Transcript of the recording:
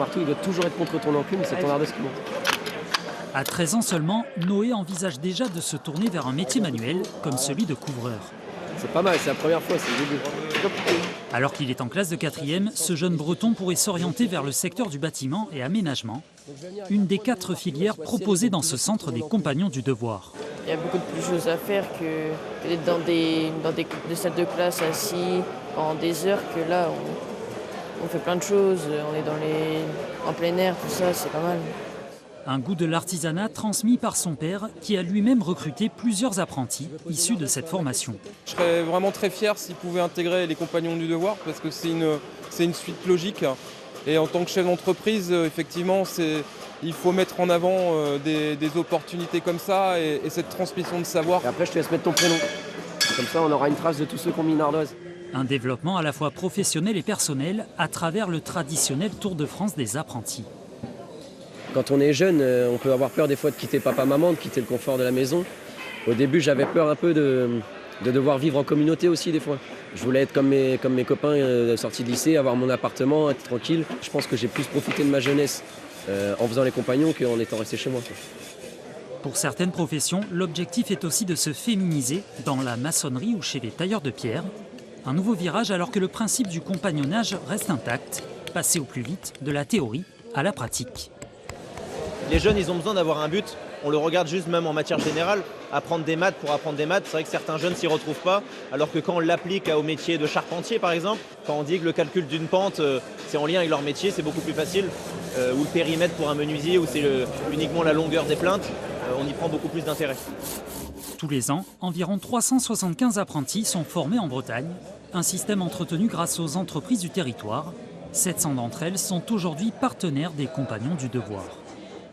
Partout, il doit toujours être contre ton enclume, c'est ton ardeur qui monte. À 13 ans seulement, Noé envisage déjà de se tourner vers un métier manuel comme celui de couvreur. C'est pas mal, c'est la première fois, c'est le début. Alors qu'il est en classe de 4e, ce jeune breton pourrait s'orienter vers le secteur du bâtiment et aménagement, une des 4 filières proposées dans ce centre des Compagnons du Devoir. Il y a beaucoup de plus choses à faire que d'être dans des salles de classe assis pendant des heures, que là on fait plein de choses, on est en plein air, tout ça, c'est pas mal. Un goût de l'artisanat transmis par son père qui a lui-même recruté plusieurs apprentis issus de cette formation. Je serais vraiment très fier s'ils pouvaient intégrer les Compagnons du Devoir parce que c'est une suite logique. Et en tant que chef d'entreprise, effectivement, il faut mettre en avant des opportunités comme ça et cette transmission de savoir. Et après, je te laisse mettre ton prénom. Comme ça, on aura une trace de tous ceux qui ont mis une ardoise. Un développement à la fois professionnel et personnel à travers le traditionnel Tour de France des apprentis. Quand on est jeune, on peut avoir peur des fois de quitter papa-maman, de quitter le confort de la maison. Au début, j'avais peur un peu de devoir vivre en communauté aussi des fois. Je voulais être comme mes copains sortis de lycée, avoir mon appartement, être tranquille. Je pense que j'ai plus profité de ma jeunesse en faisant les compagnons qu'en étant resté chez moi. Pour certaines professions, l'objectif est aussi de se féminiser dans la maçonnerie ou chez les tailleurs de pierre. Un nouveau virage alors que le principe du compagnonnage reste intact, passer au plus vite de la théorie à la pratique. Les jeunes, ils ont besoin d'avoir un but. On le regarde juste même en matière générale. Apprendre des maths pour apprendre des maths, c'est vrai que certains jeunes s'y retrouvent pas. Alors que quand on l'applique au métier de charpentier, par exemple, quand on dit que le calcul d'une pente, c'est en lien avec leur métier, c'est beaucoup plus facile. Ou le périmètre pour un menuisier, où c'est uniquement la longueur des plaintes, on y prend beaucoup plus d'intérêt. Tous les ans, environ 375 apprentis sont formés en Bretagne. Un système entretenu grâce aux entreprises du territoire. 700 d'entre elles sont aujourd'hui partenaires des Compagnons du Devoir.